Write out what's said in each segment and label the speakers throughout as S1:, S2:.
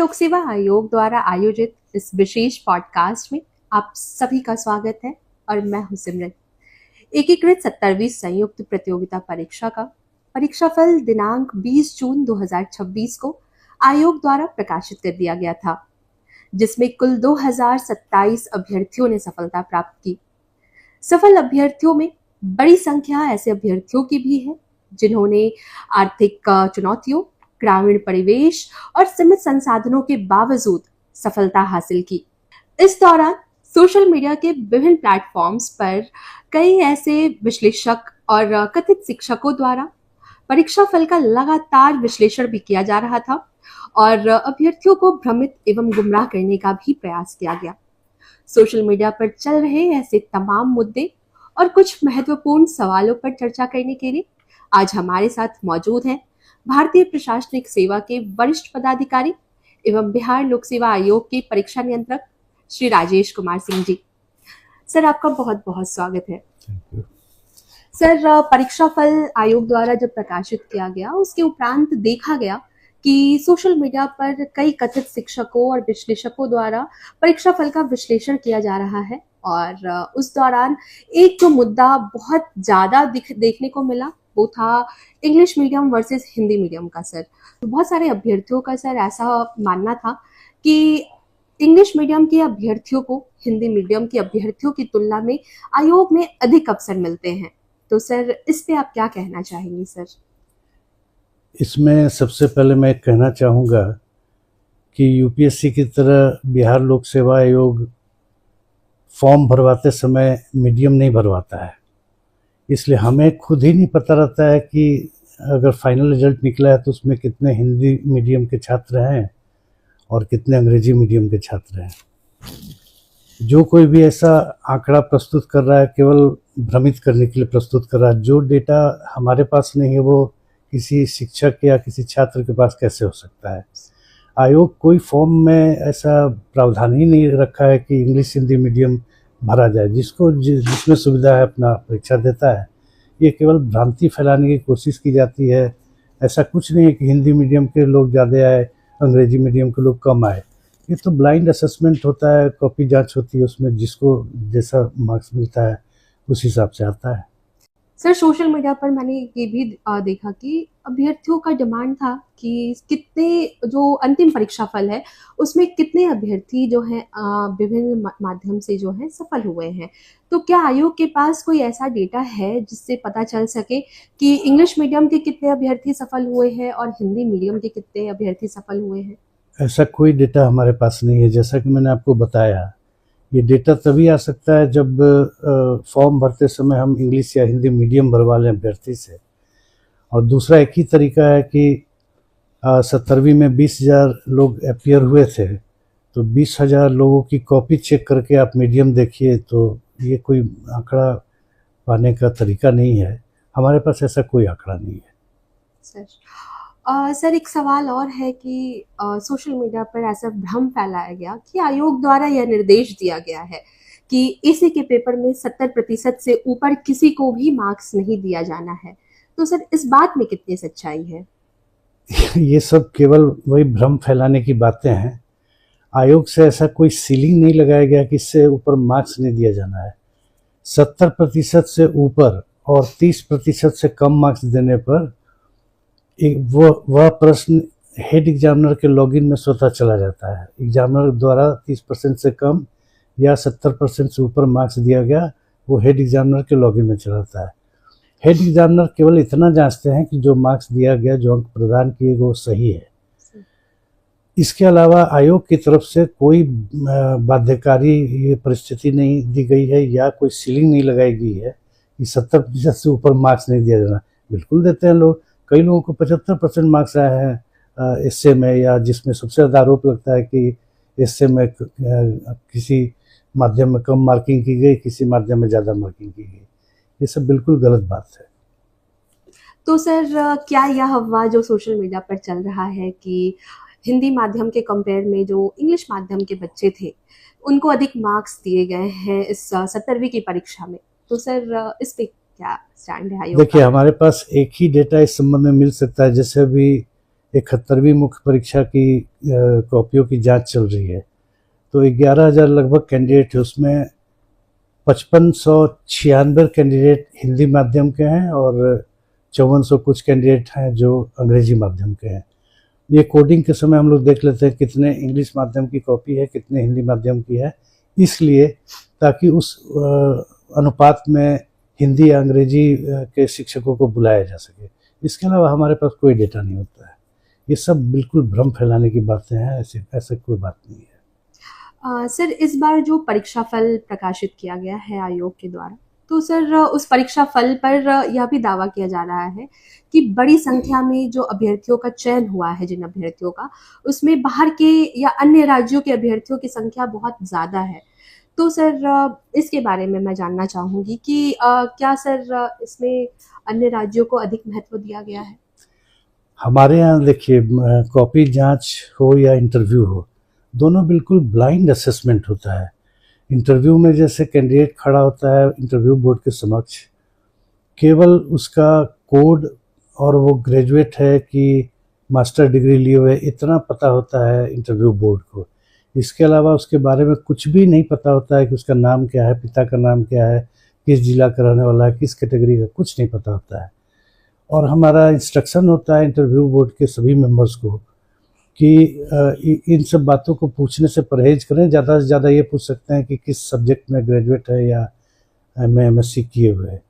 S1: लोक सेवा आयोग द्वारा आयोजित इस विशेष पॉडकास्ट में आप सभी का स्वागत है और मैं हूं सिमरन। एकीकृत 70वीं संयुक्त प्रतियोगिता परीक्षा का परीक्षाफल दिनांक 20 जून 2026 को आयोग द्वारा प्रकाशित कर दिया गया था, जिसमें कुल 2027 अभ्यर्थियों ने सफलता प्राप्त की। सफल अभ्यर्थियों में बड़ी संख्या ऐसे अभ्यर्थियों की भी है जिन्होंने आर्थिक चुनौतियों, ग्रामीण परिवेश और सीमित संसाधनों के बावजूद सफलता हासिल की। इस दौरान सोशल मीडिया के विभिन्न प्लेटफॉर्म्स पर कई ऐसे विश्लेषक और कथित शिक्षकों द्वारा परीक्षा फल का लगातार विश्लेषण भी किया जा रहा था और अभ्यर्थियों को भ्रमित एवं गुमराह करने का भी प्रयास किया गया। सोशल मीडिया पर चल रहे ऐसे तमाम मुद्दे और कुछ महत्वपूर्ण सवालों पर चर्चा करने के लिए आज हमारे साथ मौजूद हैं भारतीय प्रशासनिक सेवा के वरिष्ठ पदाधिकारी एवं बिहार लोक सेवा आयोग के परीक्षा नियंत्रक श्री राजेश कुमार सिंह जी। सर, आपका बहुत बहुत स्वागत है। सर, परीक्षा फल आयोग द्वारा जब प्रकाशित किया गया उसके उपरांत देखा गया कि सोशल मीडिया पर कई कथित शिक्षकों और विश्लेषकों द्वारा परीक्षा फल का विश्लेषण किया जा रहा है और उस दौरान एक जो मुद्दा बहुत ज़्यादा देखने को मिला वो था English medium versus Hindi medium का। सर, बहुत सारे अभ्यर्थियों का सर ऐसा मानना था कि इंग्लिश मीडियम के अभ्यर्थियों को हिंदी मीडियम के अभ्यर्थियों की तुलना में आयोग में अधिक अवसर मिलते हैं। तो सर, इस पे आप क्या कहना चाहेंगे? सर,
S2: इसमें सबसे पहले मैं कहना चाहूँगा कि यूपीएससी की तरह बिहार लोक सेवा आयोग फॉर्म भरवाते समय मीडियम नहीं भरवाता है, इसलिए हमें खुद ही नहीं पता रहता है कि अगर फाइनल रिजल्ट निकला है तो उसमें कितने हिंदी मीडियम के छात्र हैं और कितने अंग्रेजी मीडियम के छात्र हैं। जो कोई भी ऐसा आंकड़ा प्रस्तुत कर रहा है केवल भ्रमित करने के लिए प्रस्तुत कर रहा है। जो डेटा हमारे पास नहीं है वो किसी शिक्षक या किसी छात्र के पास कैसे हो सकता है। आयोग कोई फॉर्म में ऐसा प्रावधान ही नहीं रखा है कि इंग्लिश हिंदी मीडियम भरा जाए। जिसमें सुविधा है अपना परीक्षा देता है। ये केवल भ्रांति फैलाने की कोशिश की जाती है। ऐसा कुछ नहीं है कि हिंदी मीडियम के लोग ज़्यादा आए, अंग्रेजी मीडियम के लोग कम आए। ये तो ब्लाइंड असेसमेंट होता है, कॉपी जांच होती है, उसमें जिसको जैसा मार्क्स मिलता है उस हिसाब से आता है।
S1: सर, सोशल मीडिया पर मैंने ये भी देखा कि अभ्यर्थियों का डिमांड था कि कितने जो अंतिम परीक्षा फल है उसमें कितने अभ्यर्थी जो हैं विभिन्न माध्यम से जो हैं सफल हुए हैं। तो क्या आयोग के पास कोई ऐसा डेटा है जिससे पता चल सके कि इंग्लिश मीडियम के कितने अभ्यर्थी सफल हुए हैं और हिंदी मीडियम के कितने अभ्यर्थी सफल हुए हैं?
S2: ऐसा कोई डेटा हमारे पास नहीं है। जैसा कि मैंने आपको बताया, ये डेटा तभी आ सकता है जब फॉर्म भरते समय हम इंग्लिश या हिंदी मीडियम भरवा लें अभ्यर्थी से। और दूसरा एक ही तरीका है कि 70वीं में 20,000 लोग अपीयर हुए थे, तो 20,000 लोगों की कॉपी चेक करके आप मीडियम देखिए, तो ये कोई आंकड़ा पाने का तरीका नहीं है। हमारे पास ऐसा कोई आंकड़ा नहीं है।
S1: सर, एक सवाल और है कि सोशल मीडिया पर ऐसा भ्रम फैलाया गया कि आयोग द्वारा यह निर्देश दिया गया है कि एसी के पेपर में 70% से ऊपर किसी को भी मार्क्स नहीं दिया जाना है। तो सर, इस बात में कितनी सच्चाई है?
S2: ये सब केवल वही भ्रम फैलाने की बातें हैं। आयोग से ऐसा कोई सीलिंग नहीं लगाया गया कि इससे ऊपर मार्क्स नहीं दिया जाना है। 70% से ऊपर और 30% से कम मार्क्स देने पर वह प्रश्न हेड एग्जामिनर के लॉगिन में स्वतः चला जाता है। एग्जामिनर द्वारा 30% से कम या 70% से ऊपर मार्क्स दिया गया, वो हेड एग्जामिनर के लॉगिन में चला जाता है। हेड एग्जामिनर केवल इतना जांचते हैं कि जो मार्क्स दिया गया, जो अंक प्रदान किए गए वो सही है। इसके अलावा आयोग की तरफ से कोई बाध्यकारी ये परिस्थिति नहीं दी गई है या कोई सीलिंग नहीं लगाई गई है कि 70% से ऊपर मार्क्स नहीं दिया जाना। बिल्कुल देते हैं लोग। कई लोगों को 75% मार्क्स आए हैं एसए में, या जिसमें सबसे ज़्यादा आरोप लगता है कि एसए में किसी माध्यम में कम मार्किंग की गई, किसी माध्यम में ज़्यादा मार्किंग की गई। ये सब बिल्कुल गलत बात है।
S1: तो सर, क्या यह अफवाह जो सोशल मीडिया पर चल रहा है कि हिंदी माध्यम के कंपेयर में जो इंग्लिश माध्यम के बच्चे थे उनको अधिक मार्क्स दिए गए हैं इस 70वीं की परीक्षा में, तो सर इस पे क्या स्टैंड है आयोग?
S2: देखिए, हमारे पास एक ही डेटा इस संबंध में मिल सकता है। जैसे अभी 71वीं मुख्य परीक्षा की कॉपियों की जांच चल रही है। तो 11,000 लगभग कैंडिडेट है, उसमें 5596 कैंडिडेट हिंदी माध्यम के हैं और 5400 कुछ कैंडिडेट हैं जो अंग्रेजी माध्यम के हैं। ये कोडिंग के समय हम लोग देख लेते हैं कितने इंग्लिश माध्यम की कॉपी है, कितने हिंदी माध्यम की है, इसलिए ताकि उस अनुपात में हिंदी या अंग्रेजी के शिक्षकों को बुलाया जा सके। इसके अलावा हमारे पास कोई डेटा नहीं होता है। ये सब बिल्कुल भ्रम फैलाने की बातें हैं, ऐसे कोई बात नहीं है।
S1: सर, इस बार जो परीक्षा फल प्रकाशित किया गया है आयोग के द्वारा, तो सर उस परीक्षा फल पर यह भी दावा किया जा रहा है कि बड़ी संख्या में जो अभ्यर्थियों का चयन हुआ है, जिन अभ्यर्थियों का, उसमें बाहर के या अन्य राज्यों के अभ्यर्थियों की संख्या बहुत ज़्यादा है। तो सर इसके बारे में मैं जानना चाहूँगी कि क्या सर इसमें अन्य राज्यों को अधिक महत्व दिया गया है?
S2: हमारे यहाँ देखिए, कॉपी जांच हो या इंटरव्यू हो, दोनों बिल्कुल ब्लाइंड असेसमेंट होता है। इंटरव्यू में जैसे कैंडिडेट खड़ा होता है इंटरव्यू बोर्ड के समक्ष, केवल उसका कोड और वो ग्रेजुएट है कि मास्टर डिग्री लिए हुए, इतना पता होता है इंटरव्यू बोर्ड को। इसके अलावा उसके बारे में कुछ भी नहीं पता होता है कि उसका नाम क्या है, पिता का नाम क्या है, किस जिला का रहने वाला है, किस कैटेगरी का, कुछ नहीं पता होता है। और हमारा इंस्ट्रक्शन होता है इंटरव्यू बोर्ड के सभी मेंबर्स को कि इन सब बातों को पूछने से परहेज करें। ज़्यादा से ज़्यादा ये पूछ सकते हैं कि किस सब्जेक्ट में ग्रेजुएट है या MSc किए हुए है,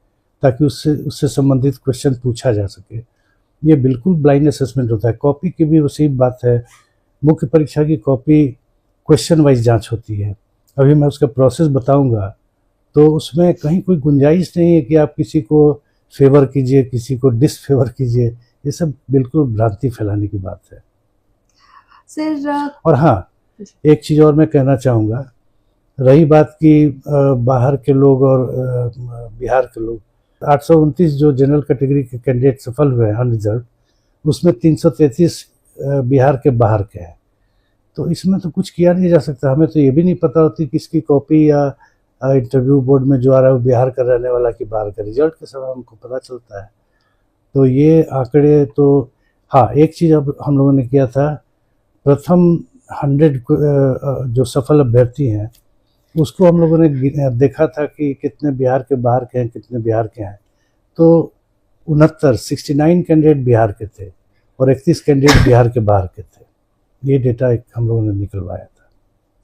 S2: ताकि उससे संबंधित क्वेश्चन पूछा जा सके। ये बिल्कुल ब्लाइंड असेसमेंट होता है। कॉपी की भी उसी बात है। मुख्य परीक्षा की कॉपी क्वेश्चन वाइज जांच होती है। अभी मैं उसका प्रोसेस बताऊंगा, तो उसमें कहीं कोई गुंजाइश नहीं है कि आप किसी को फेवर कीजिए, किसी को डिसफेवर कीजिए। ये सब बिल्कुल भ्रांति फैलाने की बात है
S1: सर।
S2: और हाँ, एक चीज़ और मैं कहना चाहूँगा, रही बात कि बाहर के लोग और बिहार के लोग, 829 जो जनरल कैटेगरी के कैंडिडेट सफल हुए हैं अनरिजर्व, उसमें 333 बिहार के बाहर के हैं। तो इसमें तो कुछ किया नहीं जा सकता। हमें तो ये भी नहीं पता होती किसकी कॉपी या इंटरव्यू बोर्ड में जो आ रहा है वो बिहार का रहने वाला कि बाहर का। रिजल्ट के समय हमको पता चलता है। तो ये आंकड़े तो हाँ, एक चीज़ अब हम लोगों ने किया था, प्रथम 100 जो सफल अभ्यर्थी हैं उसको हम लोगों ने देखा था कि कितने बिहार के बाहर के हैं, कितने बिहार के हैं। तो 69 कैंडिडेट बिहार के थे और 31 कैंडिडेट बिहार के बाहर के थे। ये डेटा हम लोगों ने निकलवाया था।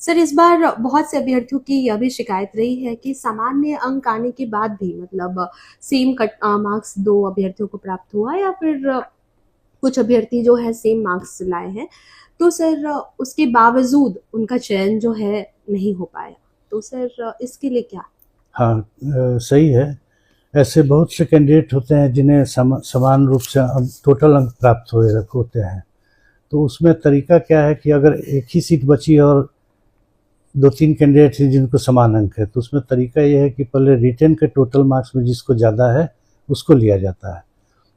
S1: सर, इस बार बहुत से अभ्यर्थियों की यह भी शिकायत रही है कि सामान्य अंक आने के बाद भी, मतलब सेम कट मार्क्स दो अभ्यर्थियों को प्राप्त हुआ, या फिर कुछ अभ्यर्थी जो है सेम मार्क्स लाए हैं, तो सर उसके बावजूद उनका चयन जो है नहीं हो पाया। तो सर इसके लिए क्या?
S2: हाँ, सही है। ऐसे बहुत से कैंडिडेट होते हैं जिन्हें समान रूप से टोटल अंक प्राप्त होते हैं। तो उसमें तरीका क्या है कि अगर एक ही सीट बची और 2-3 कैंडिडेट हैं जिनको समान अंक है, तो उसमें तरीका यह है कि पहले रिटन के टोटल मार्क्स में जिसको ज़्यादा है उसको लिया जाता है।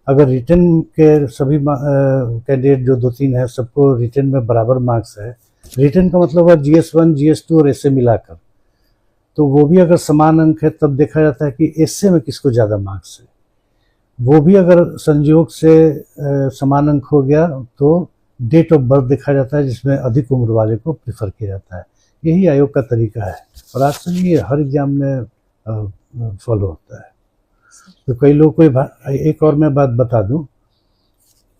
S2: अगर रिटन के सभी कैंडिडेट जो 2-3 हैं सबको रिटन में बराबर मार्क्स है, रिटन का मतलब है GS1, GS2 और एसए मिलाकर, तो वो भी अगर समान अंक है तब देखा जाता है कि एसए में किसको ज़्यादा मार्क्स है। वो भी अगर संयोग से समान अंक हो गया तो डेट ऑफ बर्थ देखा जाता है, जिसमें अधिक उम्र वाले को प्रेफर किया जाता है। यही आयोग का तरीका है और आज से ये हर एग्जाम में फॉलो होता है। तो कई लोग को एक और मैं बात बता दूं,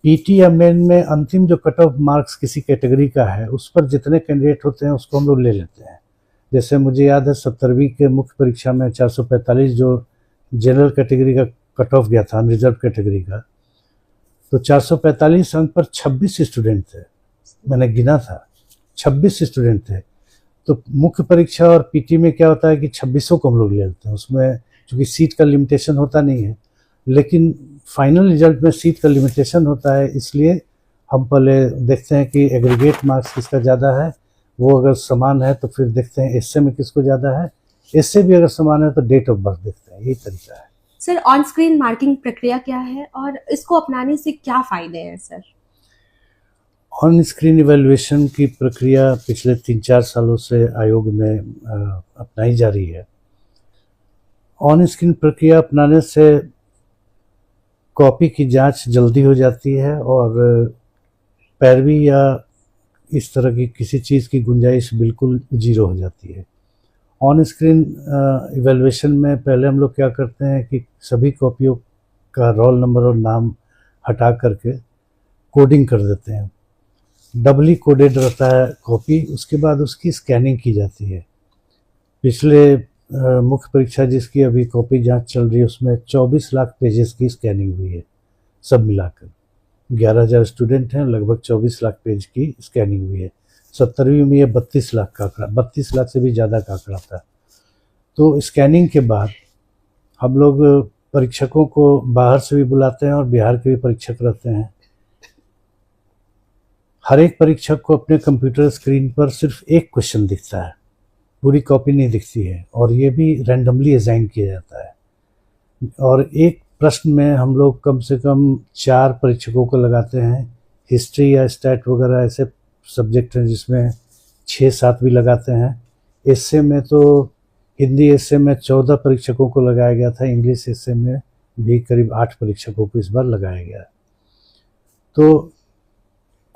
S2: पीटी या मेन में अंतिम जो कट ऑफ मार्क्स किसी कैटेगरी का है उस पर जितने कैंडिडेट होते हैं उसको हम लोग ले लेते हैं। जैसे मुझे याद है 70वीं के मुख्य परीक्षा में 445 जो जनरल कैटेगरी का कट ऑफ गया था, अनरिजर्व कैटेगरी का, तो 445 अंक पर 26 स्टूडेंट थे। मैंने गिना था 26 स्टूडेंट थे। तो मुख्य परीक्षा और पीटी में क्या होता है कि 2600 को हम लोग ले लेते हैं। उसमें चूँकि सीट का लिमिटेशन होता नहीं है, लेकिन फाइनल रिजल्ट में सीट का लिमिटेशन होता है, इसलिए हम पहले देखते हैं कि एग्रीगेट मार्क्स किसका ज़्यादा है। वो अगर समान है तो फिर देखते हैं एसए में किसको ज़्यादा है, एसए भी अगर समान है तो डेट ऑफ बर्थ देखते हैं। यही तरीका है।
S1: सर, ऑन स्क्रीन मार्किंग प्रक्रिया क्या है और इसको अपनाने से क्या फ़ायदे हैं सर?
S2: ऑन स्क्रीन इवैल्यूएशन की प्रक्रिया पिछले 3-4 सालों से आयोग में अपनाई जा रही है। ऑन स्क्रीन प्रक्रिया अपनाने से कॉपी की जांच जल्दी हो जाती है और पैरवी या इस तरह की किसी चीज़ की गुंजाइश बिल्कुल ज़ीरो हो जाती है। ऑन स्क्रीन इवैल्यूएशन में पहले हम लोग क्या करते हैं कि सभी कॉपियों का रोल नंबर और नाम हटा करके कोडिंग कर देते हैं। डबली कोडेड रहता है कॉपी, उसके बाद उसकी स्कैनिंग की जाती है। पिछले मुख्य परीक्षा जिसकी अभी कॉपी जांच चल रही है उसमें 24 लाख पेजेस की स्कैनिंग हुई है, सब मिलाकर 11,000 स्टूडेंट हैं, लगभग 24 लाख पेज की स्कैनिंग हुई है। 70वीं में ये 32 लाख का आंकड़ा, 32 लाख से भी ज़्यादा का आंकड़ा था। तो स्कैनिंग के बाद हम लोग परीक्षकों को बाहर से भी बुलाते हैं और बिहार के भी परीक्षक रहते हैं। हर एक परीक्षक को अपने कंप्यूटर स्क्रीन पर सिर्फ एक क्वेश्चन दिखता है, पूरी कॉपी नहीं दिखती है, और ये भी रैंडमली असाइन किया जाता है। और एक प्रश्न में हम लोग कम से कम 4 परीक्षकों को लगाते हैं। हिस्ट्री या स्टैट वगैरह ऐसे सब्जेक्ट हैं जिसमें 6-7 भी लगाते हैं। एसए में तो हिंदी एसए में 14 परीक्षकों को लगाया गया था, इंग्लिश एसए में भी करीब 8 परीक्षकों को इस बार लगाया गया। तो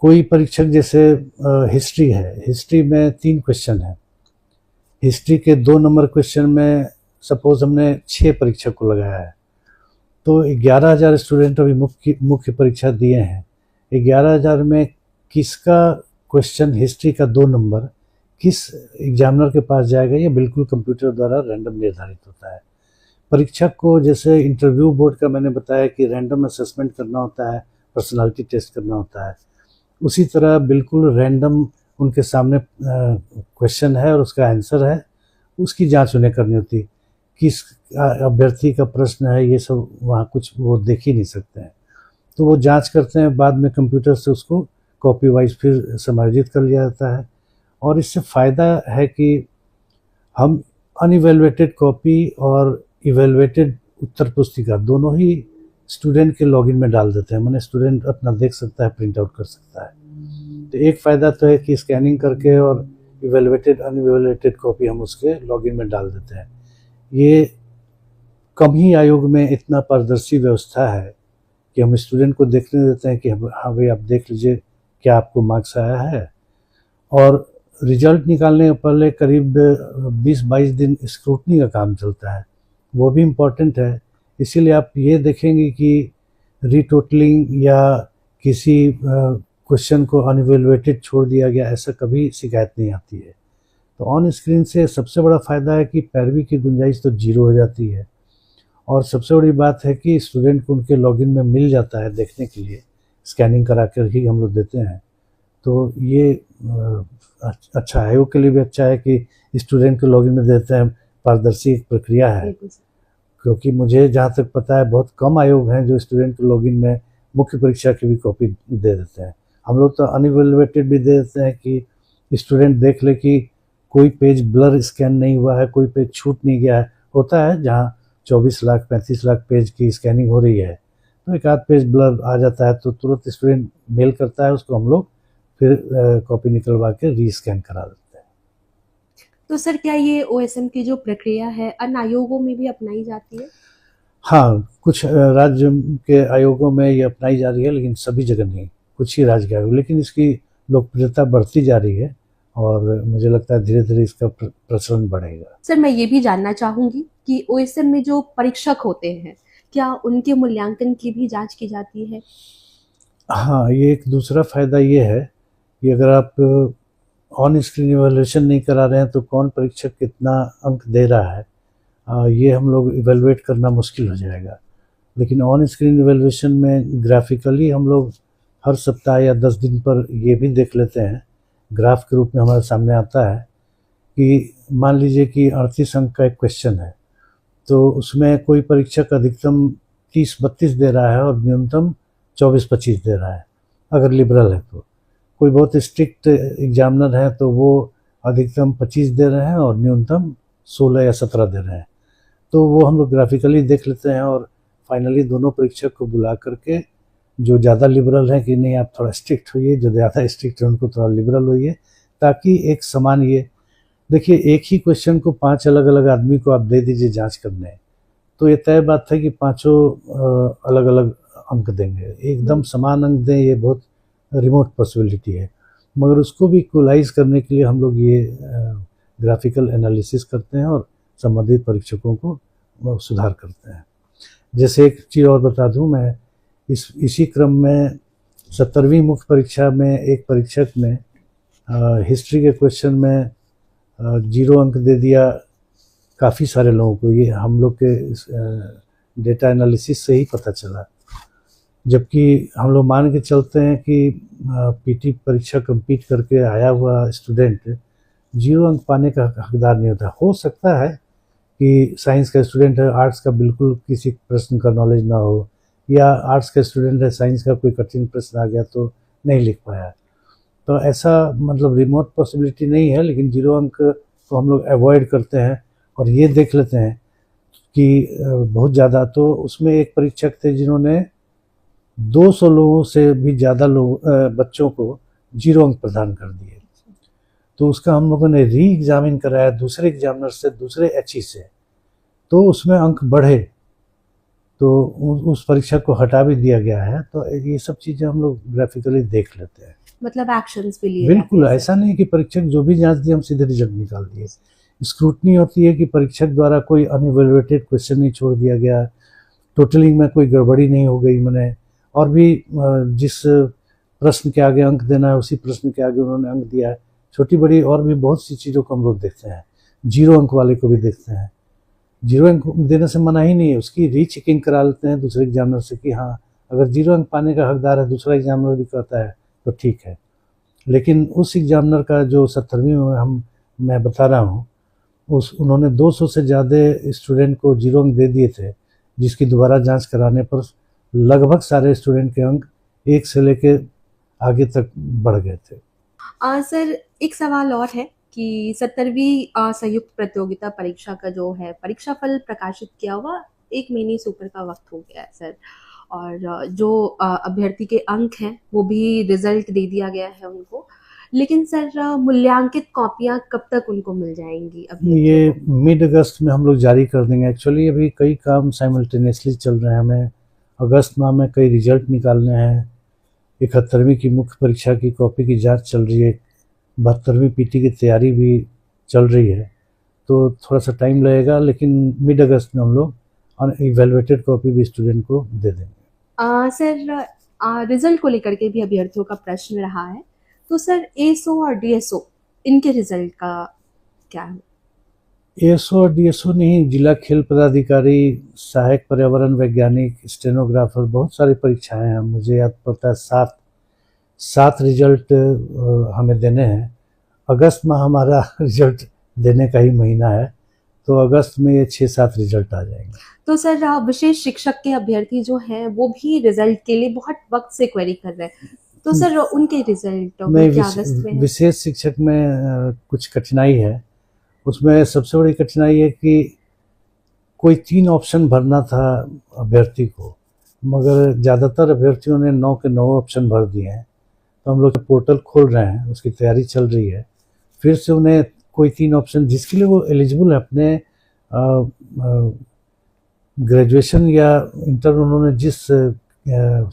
S2: कोई परीक्षक जैसे हिस्ट्री है, हिस्ट्री में 3 क्वेश्चन है। हिस्ट्री के 2 नंबर क्वेश्चन में सपोज हमने 6 परीक्षक को लगाया है, तो 11,000 स्टूडेंट अभी मुख्य परीक्षा दिए हैं। 11,000 में किसका क्वेश्चन हिस्ट्री का 2 नंबर किस एग्जामिनर के पास जाएगा, ये बिल्कुल कंप्यूटर द्वारा रैंडम निर्धारित होता है। परीक्षक को जैसे इंटरव्यू बोर्ड का मैंने बताया कि रैंडम असेसमेंट करना होता है, पर्सनालिटी टेस्ट करना होता है, उसी तरह बिल्कुल रैंडम उनके सामने क्वेश्चन है और उसका आंसर है, उसकी जांच उन्हें करनी होती है। किस अभ्यर्थी का प्रश्न है ये सब वहाँ कुछ वो देख ही नहीं सकते हैं, तो वो जांच करते हैं, बाद में कंप्यूटर से उसको कॉपी वाइज फिर समायोजित कर लिया जाता है। और इससे फ़ायदा है कि हम अनइवैल्यूएटेड कॉपी और इवैल्यूएटेड उत्तर पुस्तिका दोनों ही स्टूडेंट के लॉगिन में डाल देते हैं, माने स्टूडेंट अपना देख सकता है, प्रिंट आउट कर सकता है। तो एक फ़ायदा तो है कि स्कैनिंग करके और इवैल्यूएटेड अनइवैल्यूएटेड कॉपी हम उसके लॉगिन में डाल देते हैं। ये कम ही आयोग में इतना पारदर्शी व्यवस्था है कि हम स्टूडेंट को देखने देते हैं कि हाँ भाई आप देख लीजिए क्या आपको मार्क्स आया है, और रिजल्ट निकालने के पहले करीब 20-22 दिन स्क्रूटनी का काम चलता है, वो भी इम्पॉर्टेंट है। इसीलिए आप ये देखेंगे कि रीटोटलिंग या किसी क्वेश्चन को अनइवैल्यूएटेड छोड़ दिया गया, ऐसा कभी शिकायत नहीं आती है। तो ऑन स्क्रीन से सबसे बड़ा फ़ायदा है कि पैरवी की गुंजाइश तो 0 हो जाती है, और सबसे बड़ी बात है कि स्टूडेंट को उनके लॉगिन में मिल जाता है देखने के लिए, स्कैनिंग करा कर ही हम लोग देते हैं। तो ये अच्छा है, आयोग के लिए भी अच्छा है कि स्टूडेंट को लॉगिन में देते हैं, पारदर्शी प्रक्रिया है। क्योंकि मुझे जहाँ तक पता है बहुत कम आयोग हैं जो स्टूडेंट को लॉगिन में मुख्य परीक्षा की भी कॉपी दे देते हैं। हम लोग तो अनइवैल्यूएटेड भी दे देते हैं कि स्टूडेंट देख ले कि कोई पेज ब्लर स्कैन नहीं हुआ है, कोई पेज छूट नहीं गया है। होता है जहाँ 24 लाख 35 लाख पेज की स्कैनिंग हो रही है तो एक आध पेज ब्लर आ जाता है, तो तुरंत स्टूडेंट मेल करता है, उसको हम लोग फिर कॉपी निकलवा के रीस्कैन करा देते हैं।
S1: तो सर क्या ये ओएसएम की जो प्रक्रिया है अन्य आयोगों में भी अपनाई जाती है?
S2: हाँ, कुछ राज्य के आयोगों में ये अपनाई जा रही है, लेकिन सभी जगह नहीं, कुछ ही राज्य के आयोग, लेकिन इसकी लोकप्रियता बढ़ती जा रही है और मुझे लगता है धीरे धीरे इसका प्रचलन बढ़ेगा।
S1: सर मैं ये भी जानना चाहूंगी कि ओएसएम में जो परीक्षक होते हैं क्या उनके मूल्यांकन की भी जांच की जाती है?
S2: हाँ, ये एक दूसरा फायदा ये है कि अगर आप ऑन स्क्रीन इवैल्यूएशन नहीं करा रहे हैं तो कौन परीक्षक कितना अंक दे रहा है ये हम लोग इवैल्यूएट करना मुश्किल हो जाएगा। लेकिन ऑन स्क्रीन इवैल्यूएशन में ग्राफिकली हम लोग हर सप्ताह या 10 दिन पर ये भी देख लेते हैं, ग्राफ के रूप में हमारे सामने आता है कि मान लीजिए कि 38 अंक का एक क्वेश्चन है, तो उसमें कोई परीक्षक अधिकतम 30-32 दे रहा है और न्यूनतम 24-25 दे रहा है अगर लिबरल है। तो कोई बहुत स्ट्रिक्ट एग्जामिनर है तो वो अधिकतम 25 दे रहे हैं और न्यूनतम 16 या 17 दे रहे हैं। तो वो हम लोग ग्राफिकली देख लेते हैं और फाइनली दोनों परीक्षक को बुला करके जो ज़्यादा लिबरल है कि नहीं आप थोड़ा स्ट्रिक्ट होइए, जो ज़्यादा स्ट्रिक्ट है उनको थोड़ा लिबरल होइए, ताकि एक समान ये देखिए एक ही क्वेश्चन को 5 अलग अलग आदमी को आप दे दीजिए जांच करने, तो ये तय बात है कि पांचों अलग अलग अंक देंगे, एकदम समान अंक दें ये बहुत रिमोट पॉसिबिलिटी है, मगर उसको भी इक्वलाइज करने के लिए हम लोग ये ग्राफिकल एनालिसिस करते हैं और संबंधित परीक्षकों को सुधार करते हैं। जैसे एक चीज़ और बता दूं, मैं इसी क्रम में 70वीं मुख्य परीक्षा में एक परीक्षक ने हिस्ट्री के क्वेश्चन में 0 अंक दे दिया काफ़ी सारे लोगों को। ये हम लोग के डेटा एनालिसिस से ही पता चला, जबकि हम लोग मान के चलते हैं कि पीटी परीक्षा कंप्लीट करके आया हुआ स्टूडेंट 0 अंक पाने का हकदार नहीं होता। हो सकता है कि साइंस का स्टूडेंट है, आर्ट्स का बिल्कुल किसी प्रश्न का नॉलेज ना हो, या आर्ट्स का स्टूडेंट है, साइंस का कोई कठिन प्रश्न आ गया तो नहीं लिख पाया। तो ऐसा मतलब रिमोट पॉसिबिलिटी नहीं है, लेकिन 0 अंक को हम लोग अवॉइड करते हैं और ये देख लेते हैं कि बहुत ज़्यादा। तो उसमें एक परीक्षक थे जिन्होंने 200 लोगों से भी ज़्यादा बच्चों को 0 अंक प्रदान कर दिए। तो उसका हम लोगों ने री एग्जामिन कराया दूसरे एग्जामिनर से, दूसरे एचई से, तो उसमें अंक बढ़े, तो उस परीक्षा को हटा भी दिया गया है। तो ये सब चीज़ें हम लोग ग्राफिकली देख लेते हैं।
S1: मतलब एक्शंस भी लिए
S2: बिल्कुल ऐसा नहीं कि परीक्षक जो भी जांच दिए हम सीधे रिजल्ट निकाल दिए। स्क्रूटनी होती है कि परीक्षक द्वारा कोई अनइवैल्यूएटेड क्वेश्चन नहीं छोड़ दिया गया, टोटलिंग में कोई गड़बड़ी नहीं हो गई मैंने, और भी जिस प्रश्न के आगे अंक देना है उसी प्रश्न के आगे उन्होंने अंक दिया है। छोटी बड़ी और भी बहुत सी चीज़ों को हम लोग देखते हैं। 0 अंक वाले को भी देखते हैं। 0 अंक देने से मना ही नहीं है, उसकी रीचेकिंग करा लेते हैं दूसरे एग्जामिनर से कि हाँ अगर 0 अंक पाने का हकदार है, दूसरा एग्जामिनर भी कहता है तो ठीक है। लेकिन उस एग्जामिनर का जो 70वीं में मैं बता रहा हूँ, उन्होंने 200 से ज़्यादा स्टूडेंट को 0 अंक दे दिए थे, जिसकी दोबारा जांच कराने पर लगभग सारे स्टूडेंट के अंक 1 से लेके आगे तक बढ़ गए थे।
S1: सर एक सवाल और है कि 70वीं संयुक्त प्रतियोगिता परीक्षा का जो है परीक्षा फल प्रकाशित किया हुआ 1 महीने से ऊपर का वक्त हो गया है सर, और जो अभ्यर्थी के अंक हैं वो भी रिजल्ट दे दिया गया है उनको, लेकिन सर मूल्यांकित कॉपियां कब तक उनको मिल जाएंगी? अभी
S2: ये मिड अगस्त में हम लोग जारी कर देंगे। एक्चुअली अभी कई काम साइमल्टेनियसली चल रहे हैं। हमें अगस्त माह में कई रिजल्ट निकालने हैं। 71वीं की मुख्य परीक्षा की कॉपी की जांच चल रही है, 72वीं पीटी की तैयारी भी चल रही है, तो थोड़ा सा टाइम लगेगा, लेकिन मिड अगस्त में हम लोग इवेलुएटेड कॉपी भी स्टूडेंट को दे देंगे।
S1: सर रिजल्ट को लेकर के भी अभ्यर्थियों का प्रश्न रहा है, तो सर एसओ और डीएसओ इनके रिजल्ट का क्या है?
S2: एएसओ और डीएसओ नहीं, जिला खेल पदाधिकारी, सहायक पर्यावरण वैज्ञानिक, स्टेनोग्राफर, बहुत सारी परीक्षाएं हैं। मुझे याद पड़ता है 7 रिजल्ट हमें देने हैं। अगस्त में हमारा रिजल्ट देने का ही महीना है, तो अगस्त में ये 6-7 रिजल्ट आ जाएंगे।
S1: तो सर विशेष शिक्षक के अभ्यर्थी जो हैं वो भी रिजल्ट के लिए बहुत वक्त से क्वेरी कर रहे हैं, तो सर उनके रिजल्ट क्या अगस्त में?
S2: विशेष शिक्षक में कुछ कठिनाई है। उसमें सबसे बड़ी कठिनाई है कि कोई 3 ऑप्शन भरना था अभ्यर्थी को, मगर ज़्यादातर अभ्यर्थियों ने 9 के 9 ऑप्शन भर दिए हैं। तो हम लोग पोर्टल खोल रहे हैं, उसकी तैयारी चल रही है। फिर से उन्हें कोई 3 ऑप्शन जिसके लिए वो एलिजिबल है, अपने ग्रेजुएशन या इंटर उन्होंने जिस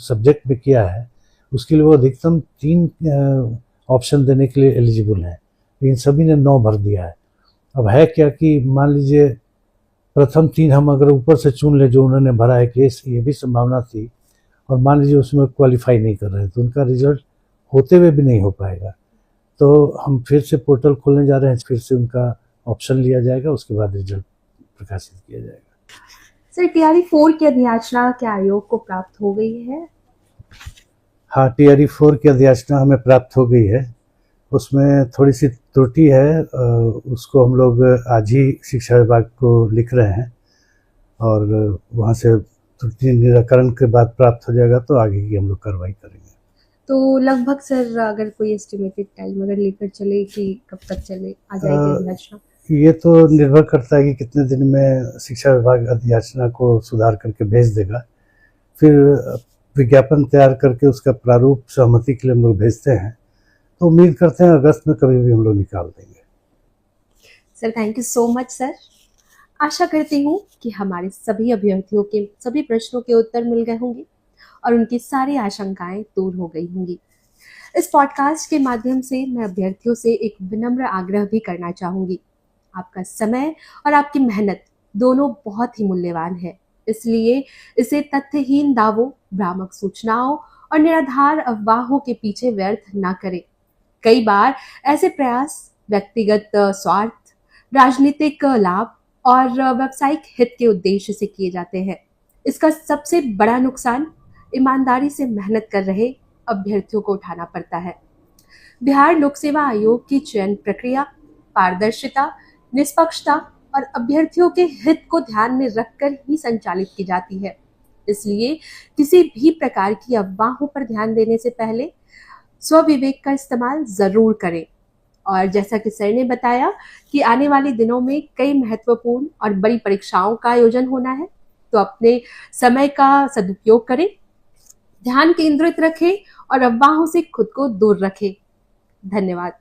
S2: सब्जेक्ट में किया है उसके लिए वो अधिकतम 3 ऑप्शन देने के लिए एलिजिबल है, लेकिन सभी ने 9 भर दिया है। अब है क्या कि मान लीजिए प्रथम 3 हम अगर ऊपर से चुन ले जो उन्होंने भरा है, केस ये भी संभावना थी, और मान लीजिए उसमें क्वालिफाई नहीं कर रहे तो उनका रिजल्ट होते हुए भी नहीं हो पाएगा। तो हम फिर से पोर्टल खोलने जा रहे हैं, फिर से उनका ऑप्शन लिया जाएगा, उसके बाद रिजल्ट प्रकाशित किया जाएगा।
S1: सर टीआरई 4 की अधियाचना क्या आयोग को प्राप्त हो गई है?
S2: हाँ, टीआरई 4 की अधियाचना हमें प्राप्त हो गई है। उसमें थोड़ी सी त्रुटि है, उसको हम लोग आज ही शिक्षा विभाग को लिख रहे हैं, और वहाँ से त्रुटि निराकरण के बाद प्राप्त हो जाएगा तो आगे की हम लोग कार्रवाई करेंगे।
S1: तो लगभग सर अगर कोई एस्टिमेटेड टाइम अगर लेकर चले कि कब तक चले आ जाएगी अधियाचना?
S2: ये तो निर्भर करता है कि कितने दिन में शिक्षा विभाग अधियाचना को सुधार करके भेज देगा। फिर विज्ञापन तैयार करके उसका प्रारूप सहमति के लिए हम लोग भेजते हैं, तो उम्मीद करते हैं अगस्त में कभी भी हम लोग निकाल देंगे।
S1: Sir thank you so much sir. आशा करती हूँ कि हमारे सभी अभ्यर्थियों के सभी प्रश्नों के उत्तर मिल गए होंगे और उनकी सारी आशंकाएं दूर हो गई होंगी। इस पॉडकास्ट के माध्यम से मैं अभ्यर्थियों से एक विनम्र आग्रह भी करना चाहूंगी। आपका समय और आपकी मेहनत दोनों बहुत ही मूल्यवान है, इसलिए इसे तथ्यहीन दावों, भ्रामक सूचनाओं और निराधार अफवाहों के पीछे व्यर्थ ना करें। कई बार ऐसे प्रयास व्यक्तिगत स्वार्थ, राजनीतिक लाभ और व्यावसायिक हित के उद्देश्य से किए जाते हैं। इसका सबसे बड़ा नुकसान ईमानदारी से मेहनत कर रहे अभ्यर्थियों को उठाना पड़ता है। बिहार लोक सेवा आयोग की चयन प्रक्रिया पारदर्शिता, निष्पक्षता और अभ्यर्थियों के हित को ध्यान में रखकर ही संचालित की जाती है। इसलिए किसी भी प्रकार की अफवाहों पर ध्यान देने से पहले स्वविवेक का इस्तेमाल जरूर करें। और जैसा कि सर ने बताया कि आने वाले दिनों में कई महत्वपूर्ण और बड़ी परीक्षाओं का आयोजन होना है, तो अपने समय का सदुपयोग करें, ध्यान केंद्रित रखें और अफवाहों से खुद को दूर रखें। धन्यवाद।